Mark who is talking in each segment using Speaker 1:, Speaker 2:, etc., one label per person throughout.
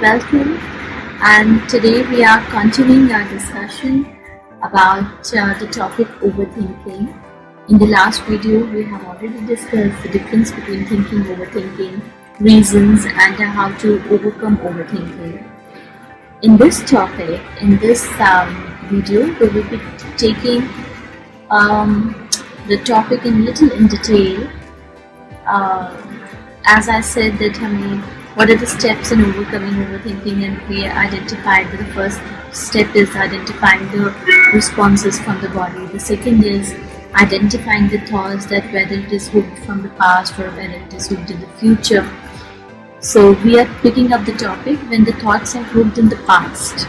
Speaker 1: Welcome, and today we are continuing our discussion about the topic overthinking. In the last video, we have already discussed the difference between thinking, overthinking, reasons, and how to overcome overthinking. In this topic, in this video, we will be taking the topic in detail. As I said that what are the steps in overcoming overthinking, and we identified that the first step is identifying the responses from the body. The second is identifying the thoughts, that whether it is hooked from the past or whether it is hooked in the future. So we are picking up the topic when the thoughts are hooked in the past.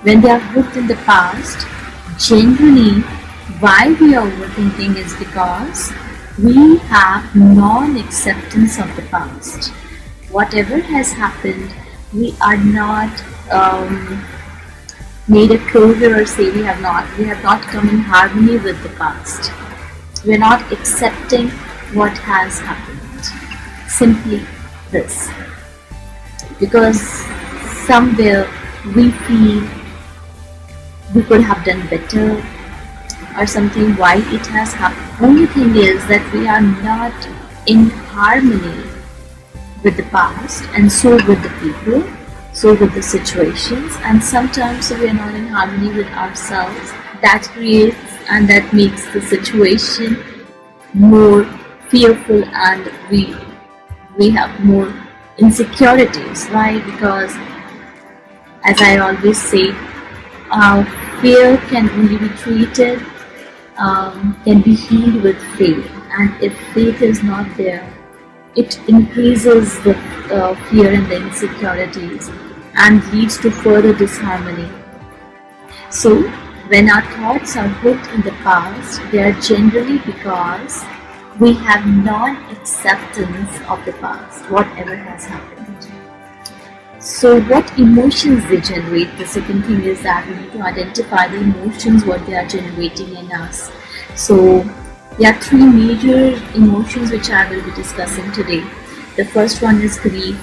Speaker 1: When they are hooked in the past, generally why we are overthinking is because we have non-acceptance of the past. Whatever has happened, we are not made a closure, or say we have not come in harmony with the past. We are not accepting what has happened. Simply this. Because somewhere we feel we could have done better, or something, why it has happened. Only thing is that we are not in harmony with the past, and so with the people, so with the situations, and sometimes we are not in harmony with ourselves. That creates and that makes the situation more fearful, and we have more insecurities. Why? Because, as I always say, fear can only be treated, can be healed with faith, and if faith is not there, it increases the fear and the insecurities and leads to further disharmony. So when our thoughts are hooked in the past, they are generally because we have non-acceptance of the past, whatever has happened. So what emotions they generate? The second thing is that we need to identify the emotions, what they are generating in us. So there are three major emotions which I will be discussing today. The first one is grief,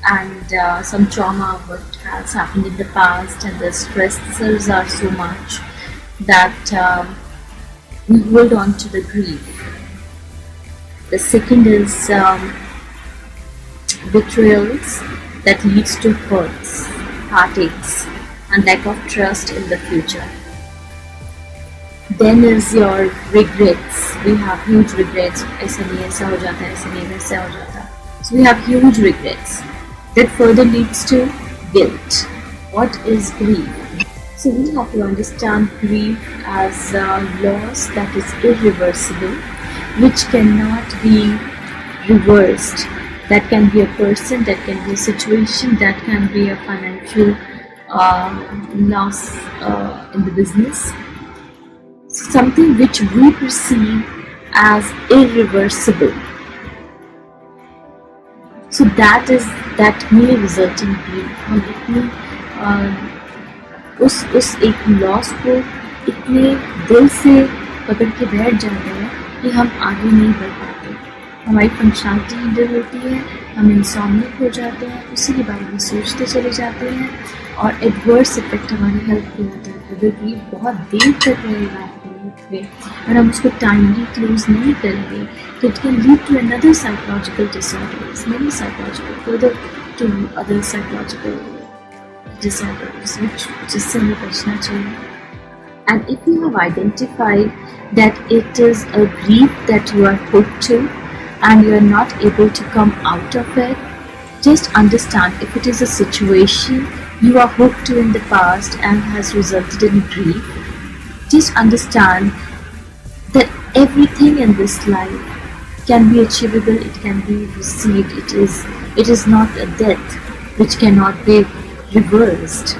Speaker 1: and some trauma what has happened in the past, and the stresses are so much that we hold on to the grief. The second is betrayals that leads to hurts, heartaches, and lack of trust in the future. Then is your regrets. We have huge regrets. ऐसा नहीं ऐसा हो जाता है, ऐसा नहीं वैसा हो जाता. So we have huge regrets. That further leads to guilt. What is grief? So we have to understand grief as a loss that is irreversible, which cannot be reversed. That can be a person, that can be a situation, that can be a financial loss in the business. Something which we perceive as irreversible. So that may result in grief. हम इतनी उस एक loss को इतने दिल से पकड़ के बैठ जाते हैं कि हम आगे नहीं बढ़ पाते. हमारी फंक्शनलिटी हिंडर होती है, हम इंसोम्निक हो जाते हैं, उसी के बारे में सोचते चले जाते हैं, और एडवर्स इफेक्ट हमारी हेल्थ पे होता है. अगर ग्रीफ बहुत देर तक रहेगा आपकी हेल्थ पे और हम उसको टाइमली क्लोज नहीं करेंगे, तो it can lead to another psychological disorders, many psychological, further to other psychological disorders, जिससे हमें बचना चाहिए. And if you have identified that it is a grief that you are hooked to and you are not able to come out of it, just understand, if it is a situation you are hooked to in the past and has resulted in grief, just understand that everything in this life can be achievable, it can be received. It is not a death which cannot be reversed.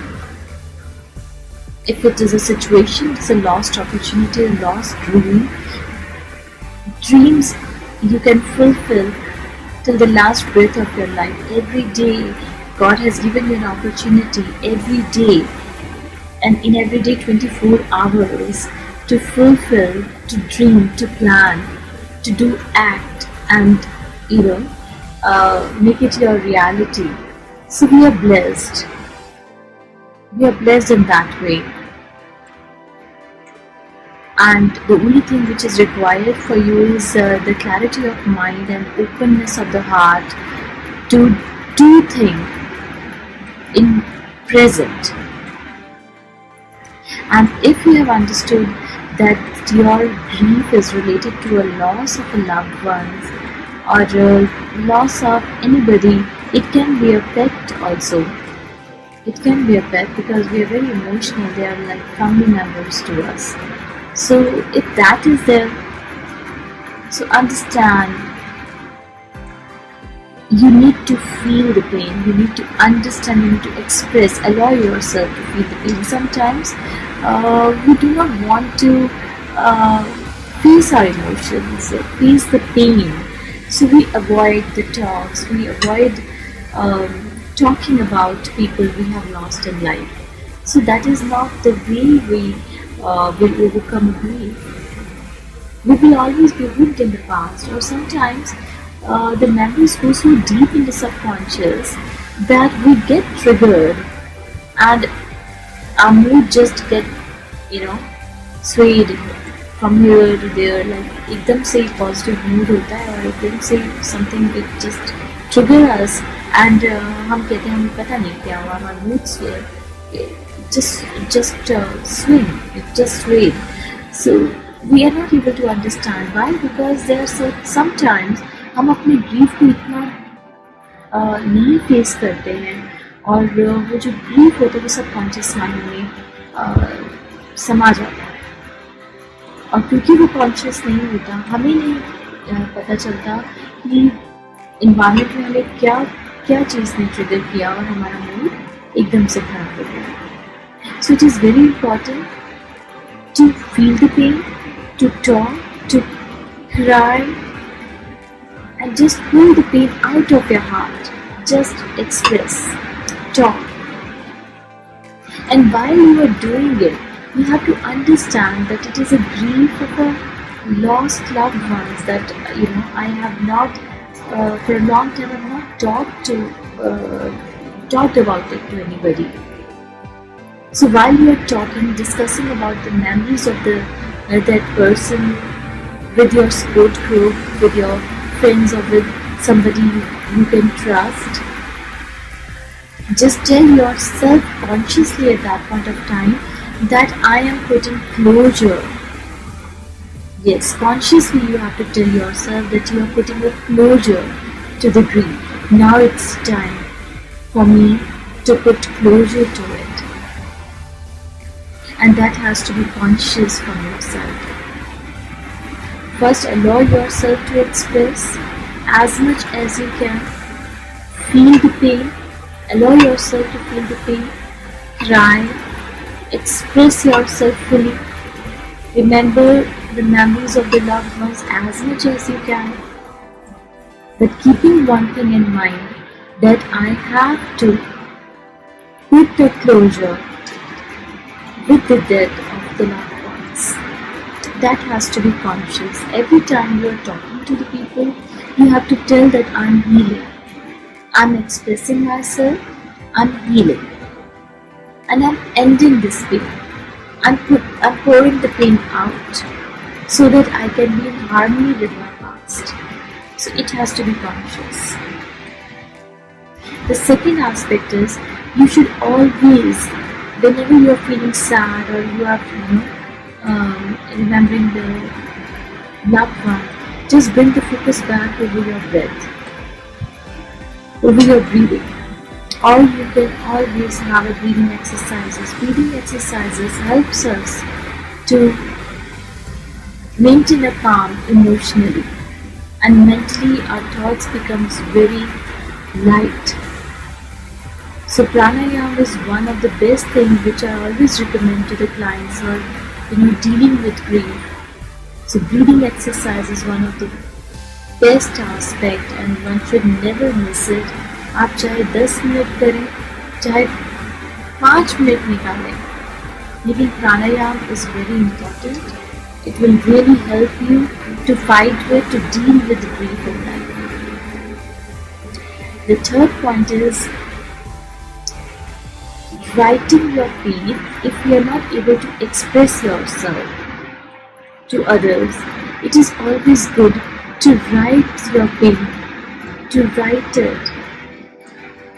Speaker 1: If it is a situation, it's a lost opportunity, a lost dream. Dreams you can fulfill till the last breath of your life. Every day, God has given you an opportunity, every day, and in every day 24 hours, to fulfill, to dream, to plan, to do act, and make it your reality. So we are blessed. We are blessed in that way. And the only thing which is required for you is the clarity of mind and openness of the heart to do things in present. And if you have understood that your grief is related to a loss of a loved one or a loss of anybody, it can be a pet also. It can be a pet because we are very emotional. They are like family members to us. So if that is there, so understand, you need to feel the pain, you need to understand, you need to express, allow yourself to feel the pain. Sometimes we do not want to face our emotions, face the pain. So we avoid the talks, we avoid talking about people we have lost in life. So that is not the way we will overcome grief. We will always be hooked in the past, or sometimes the memories go so deep in the subconscious that we get triggered and our mood just get, swayed from here to there. Like एकदम से positive mood होता है और एकदम से something it just trigger us and हम कहते हैं हमें पता नहीं क्या हुआ, हमारा mood just swing, it just swayed. So we are not able to understand why, because there are sometimes हम अपने grief को इतना नहीं फेस करते हैं और वो जो grief होता है वो सबकॉन्शियस माइंड में समा जाता है, और क्योंकि वो कॉन्शियस नहीं होता, हमें नहीं पता चलता कि इन्वायरमेंट में हमें क्या क्या चीज़ ने ट्रिगर किया और हमारा मूड एकदम से खराब हो गया. So it is very important to feel the pain, to talk, to cry, and just pull the pain out of your heart. Just express, talk. And while you are doing it, you have to understand that it is a grief of a lost loved ones that I have not for a long time I have not talked about it to anybody. So while you are talking, discussing about the memories of that person with your support group, with your friends, or with somebody you can trust, just tell yourself consciously at that point of time that I am putting closure. Yes, consciously you have to tell yourself that you are putting a closure to the grief. Now it's time for me to put closure to it. And that has to be conscious from yourself. First, allow yourself to express as much as you can. Feel the pain. Allow yourself to feel the pain. Cry. Express yourself fully. Remember the memories of the loved ones as much as you can. But keeping one thing in mind, that I have to put the closure with the death of the loved ones. That has to be conscious. Every time you are talking to the people, you have to tell that I'm healing. I'm expressing myself, I'm healing. And I'm ending this pain. I'm pouring the pain out so that I can be in harmony with my past. So it has to be conscious. The second aspect is, you should always, whenever you are feeling sad or you are remembering the loved one, just bring the focus back over your breath, over your breathing. Or you can always have a breathing exercises. Breathing exercises helps us to maintain a calm emotionally, and mentally our thoughts becomes very light. So pranayama is one of the best things which I always recommend to the clients who are dealing with grief. So breathing exercise is one of the best aspect and one should never miss it. आप चाहे 10 minute करें, चाहे 5 minute निकालें, लेकिन प्राणायाम is very important. It will really help you to fight with, to deal with grief in life. The third point is writing your pain. If you are not able to express yourself to others, it is always good to write your pain, to write it.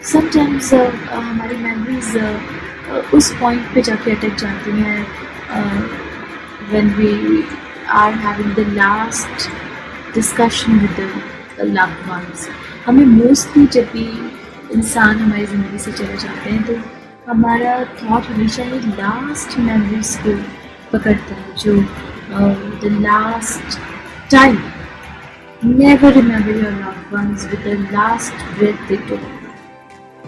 Speaker 1: Sometimes हमारी memories उस point पे जाके अटक जाती हैं when we are having the last discussion with the loved ones. हमें mostly जब भी इंसान हमारी ज़िंदगी से चले जाते हैं तो हमारा thought हमेशा ही last memories को पकड़ता है, जो the last time. Never remember your loved ones with the last breath they took.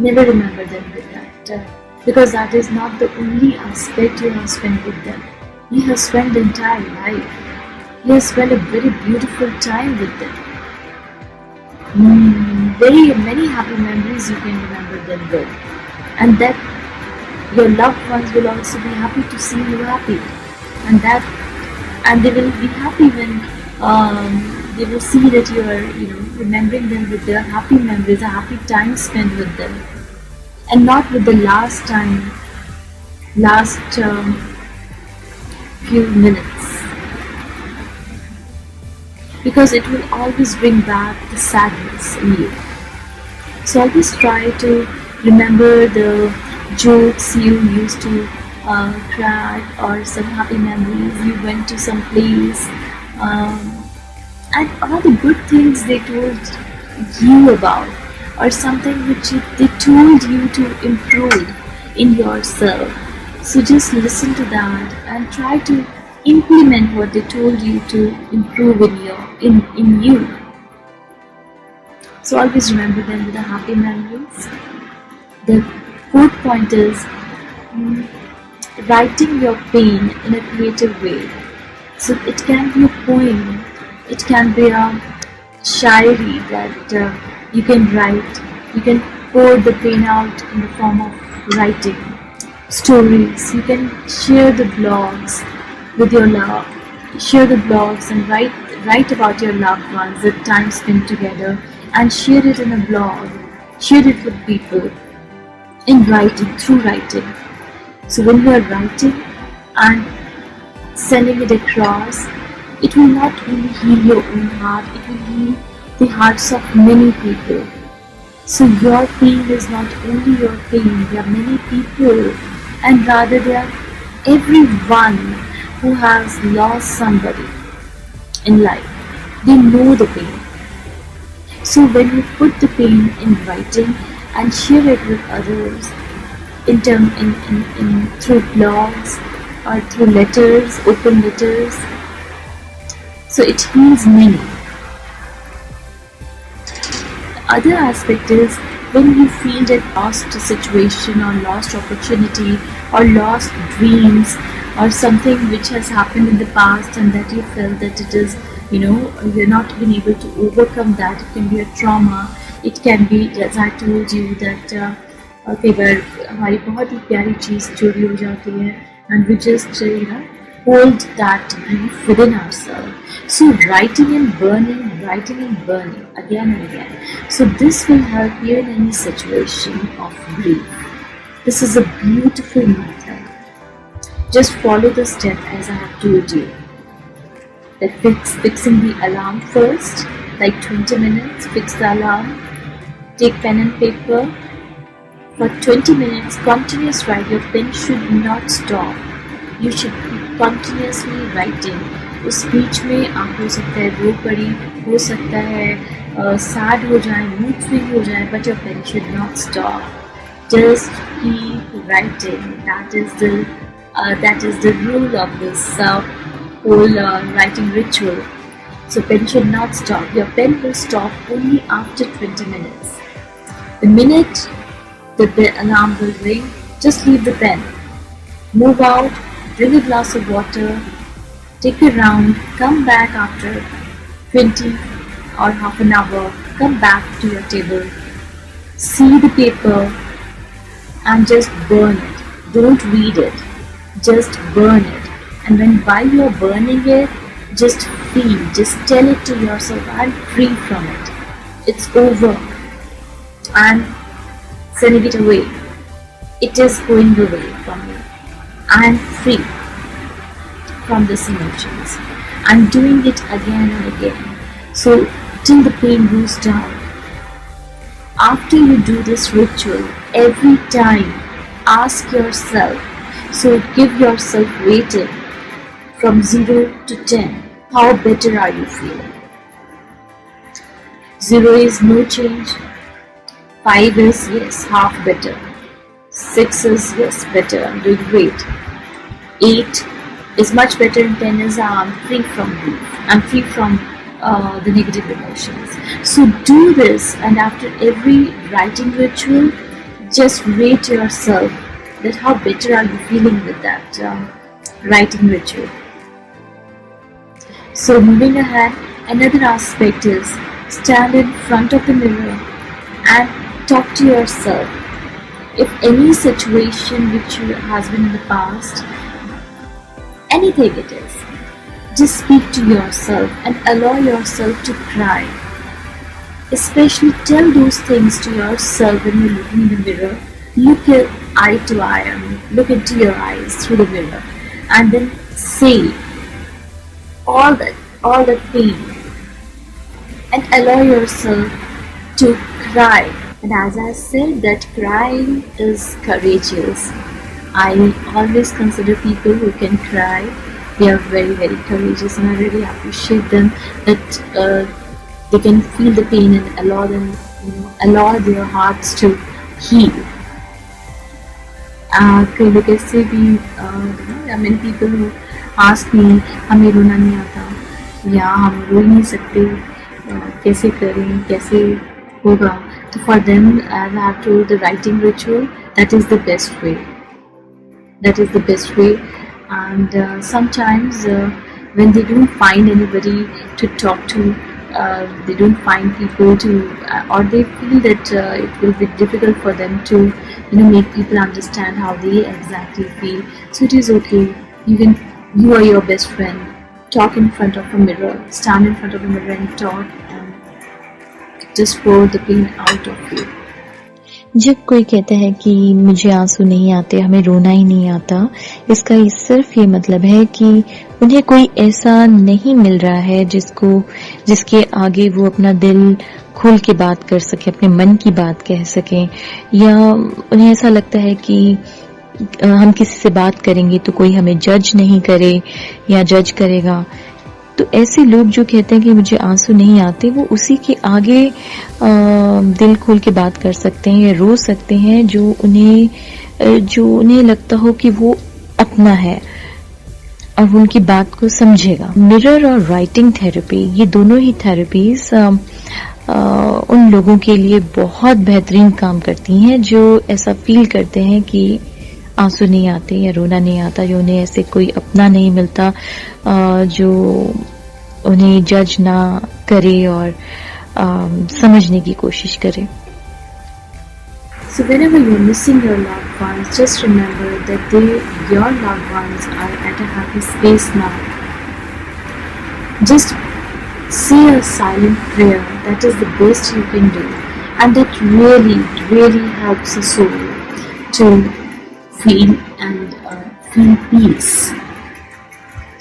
Speaker 1: Never remember them with that, because that is not the only aspect you have spent with them. You have spent the entire life. You have spent a very beautiful time with them. Very many happy memories you can remember them with, and that your loved ones will also be happy to see you happy, and they will be happy when they will see that you are, remembering them with their happy memories, a happy time spent with them, and not with the last few minutes, because it will always bring back the sadness in you. So always try to remember the jokes you used to crack, or some happy memories you went to some place, and all the good things they told you about, or something which they told you to improve in yourself. So just listen to that and try to implement what they told you to improve in you. So always remember them with the happy memories. The fourth point is writing your pain in a creative way. So it can be a poem, it can be a shairi that you can write. You can pour the pain out in the form of writing. Stories, you can share the blogs with your love. Share the blogs and write about your loved ones, the time spent together, and share it in a blog. Share it with people in writing, through writing. So when you are writing and sending it across, it will not only heal your own heart, it will heal the hearts of many people. So your pain is not only your pain, there are many people, and rather there are everyone who has lost somebody in life. They know the pain. So when you put the pain in writing and share it with others, through blogs or through letters, open letters, so it heals many. Other aspect is when you feel that lost situation or lost opportunity or lost dreams or something which has happened in the past, and that you felt that it is, you're not been able to overcome that. It can be a trauma. It can be, as I told you, that कई बार हमारी बहुत ही प्यारी चीज़ चोरी हो जाती है, and we just hold that grief within ourselves. So writing and burning again and again. So this will help you in any situation of grief. This is a beautiful method. Just follow the step as I have told you. That fixing the alarm first, like 20 minutes, fix the alarm. Take pen and paper. For 20 minutes, continuous write. Your pen should not stop. You should be continuously writing. उस बीच में आप हो सकता है रो पड़ी, हो सकता है sad हो जाए, mood swing हो जाए, but your pen should not stop. Just keep writing. That is the rule of this whole writing ritual. So pen should not stop. Your pen will stop only after 20 minutes. The minute the alarm will ring, just leave the pen. Move out, drink a glass of water, take a round, come back after 20 or half an hour, come back to your table, see the paper and just burn it. Don't read it, just burn it. And while you are burning it, just feel, just tell it to yourself, I'm free from it. It's over. and sending it away. It is going away from me. I am free from these emotions. I'm doing it again and again. So till the pain goes down. After you do this ritual, every time ask yourself, so give yourself rating from 0 to 10. How better are you feeling? 0 is no change. 5 is yes, half better. 6 is yes, better, I'm doing great. 8 is much better, and 10 is I'm free from grief. I'm free from the negative emotions. So do this, and after every writing ritual, just rate yourself that how better are you feeling with that writing ritual. So moving ahead, another aspect is stand in front of the mirror and talk to yourself. If any situation which has been in the past, anything it is, just speak to yourself and allow yourself to cry. Especially tell those things to yourself when you're looking in the mirror. Look at eye to eye, look into your eyes through the mirror, and then say all that pain, and allow yourself to cry. And as I said, that crying is courageous. I always consider people who can cry, they are very, very courageous, and I really appreciate them that they can feel the pain and allow them, allow their hearts to heal. कई लोग ऐसे भी there are many people who ask me, हमें रोना नहीं आता या हम रो नहीं सकते, कैसे करें, कैसे होगा. So for them, as I have told, the writing ritual, that is the best way. That is the best way. And sometimes when they don't find anybody to talk to, they don't find people to, or they feel that it will be difficult for them to, make people understand how they exactly feel. So it is okay. You are your best friend. Talk in front of a mirror. Stand in front of a mirror and talk, and just pour the pain out of you.
Speaker 2: जब कोई कहता है कि मुझे आंसू नहीं आते, हमें रोना ही नहीं आता, इसका सिर्फ ये मतलब है कि उन्हें कोई ऐसा नहीं मिल रहा है जिसके आगे वो अपना दिल खोल के बात कर सके, अपने मन की बात कह सके, या उन्हें ऐसा लगता है कि हम किसी से बात करेंगे तो कोई हमें जज नहीं करे या जज करेगा. तो ऐसे लोग जो कहते हैं कि मुझे आंसू नहीं आते, वो उसी के आगे दिल खोल के बात कर सकते हैं या रो सकते हैं जो उन्हें लगता हो कि वो अपना है और उनकी बात को समझेगा. मिरर और राइटिंग थेरेपी, ये दोनों ही थेरेपीज उन लोगों के लिए बहुत बेहतरीन काम करती हैं जो ऐसा फील करते हैं कि आंसू नहीं आते या रोना नहीं आता, जो उन्हें ऐसे कोई अपना नहीं मिलता जो उन्हें जज ना करे और समझने की कोशिश करे.
Speaker 1: So whenever you're missing your loved ones, just remember that your loved ones are at a happy space now. Just say a silent prayer. That is the best you can do, and that really, really helps the soul to feel and feel peace.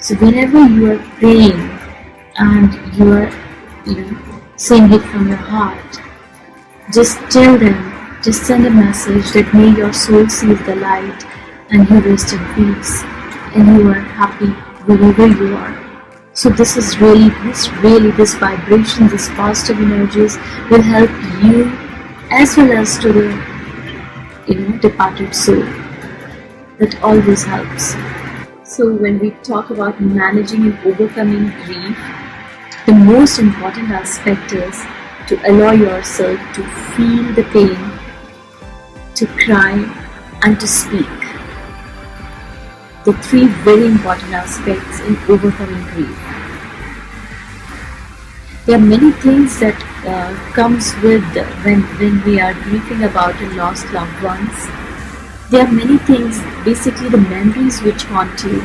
Speaker 1: So whenever you are praying and you are saying it from your heart, just tell them, just send a message that may your soul sees the light and you rest in peace and you are happy wherever you are. So this this vibration, this positive energies will help you as well as to the departed soul. That always helps. So when we talk about managing and overcoming grief, the most important aspect is to allow yourself to feel the pain, to cry, and to speak. The three very important aspects in overcoming grief. There are many things that comes with when we are grieving about a lost loved ones. There are many things, basically the memories which haunt you.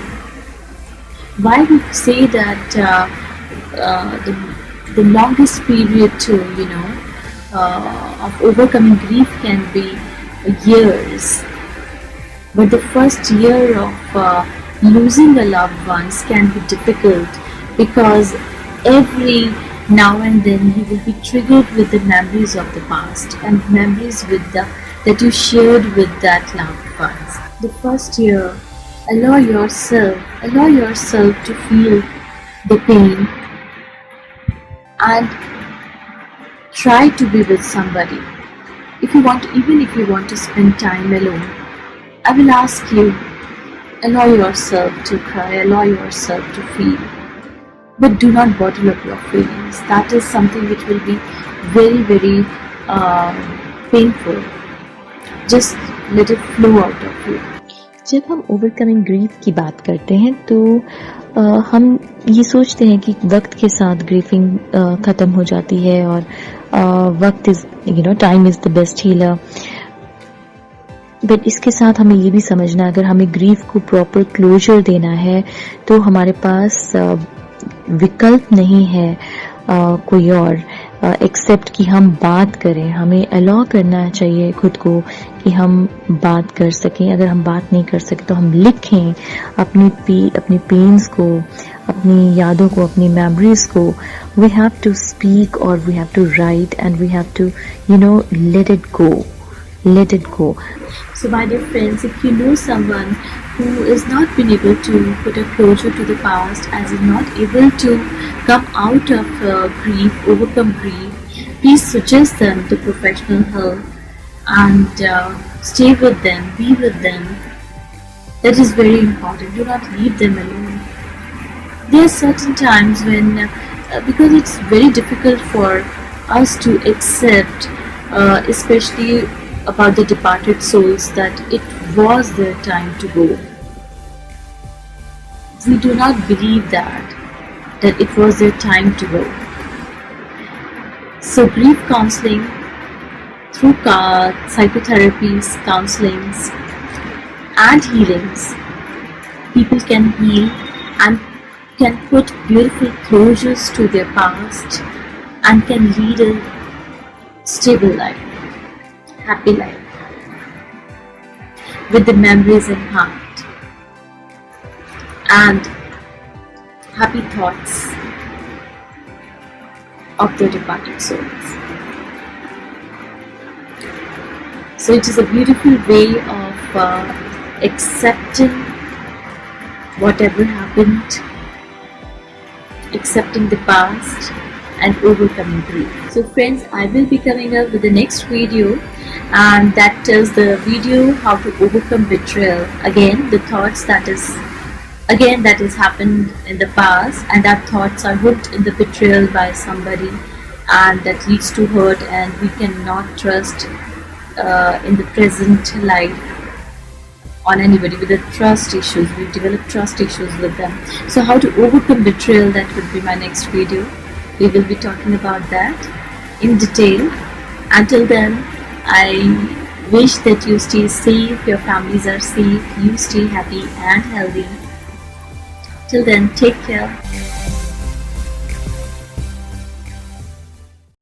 Speaker 1: Why we say that the longest period to of overcoming grief can be years, but the first year of losing a loved ones can be difficult because every now and then you will be triggered with the memories of the past and memories with that you shared with that loved ones. The first year, allow yourself to feel the pain and try to be with somebody. Even if you want to spend time alone, I will ask you, allow yourself to cry, allow yourself to feel, but do not bottle up your feelings. That is something which will be very, very painful. Just let it flow out of you.
Speaker 2: जब हम overcoming grief की बात करते हैं तो हम ये सोचते हैं कि वक्त के साथ ग्रीफिंग ख़त्म हो जाती है और वक्त is time is the best healer, but इसके साथ हमें ये भी समझना, अगर हमें ग्रीफ को प्रॉपर क्लोजर देना है तो हमारे पास विकल्प नहीं है कोई और एक्सेप्ट कि हम बात करें. हमें अलाउ करना चाहिए खुद को कि हम बात कर सकें. अगर हम बात नहीं कर सके तो हम लिखें अपनी पेन्स को, अपनी यादों को, अपनी मेमोरीज को. वी हैव टू स्पीक और we have to write and we have to let it go.
Speaker 1: So my dear friends, if you know someone who is not been able to put a closure to the past, as is not able to come out of grief, overcome grief, please suggest them the professional help and stay with them, be with them. That is very important. Do not leave them alone. There are certain times when, because it's very difficult for us to accept, especially about the departed souls, that it was their time to go. We do not believe that it was their time to go. So grief counseling through psychotherapies, counselings and healings, people can heal and can put beautiful closures to their past and can lead a stable life, happy life, with the memories in heart and happy thoughts of their departed souls. So it is a beautiful way of accepting whatever happened, accepting the past and overcoming grief. So friends, I will be coming up with the next video, and that is the video how to overcome betrayal. Again, the thoughts that is happened in the past, and that thoughts are hooked in the betrayal by somebody, and that leads to hurt, and we cannot trust in the present life on anybody. With the trust issues, we develop trust issues with them. So how to overcome betrayal, that would be my next video. We will be talking about that in detail. Until then, I wish that you stay safe, your families are safe, you stay happy and healthy. Till then, take care.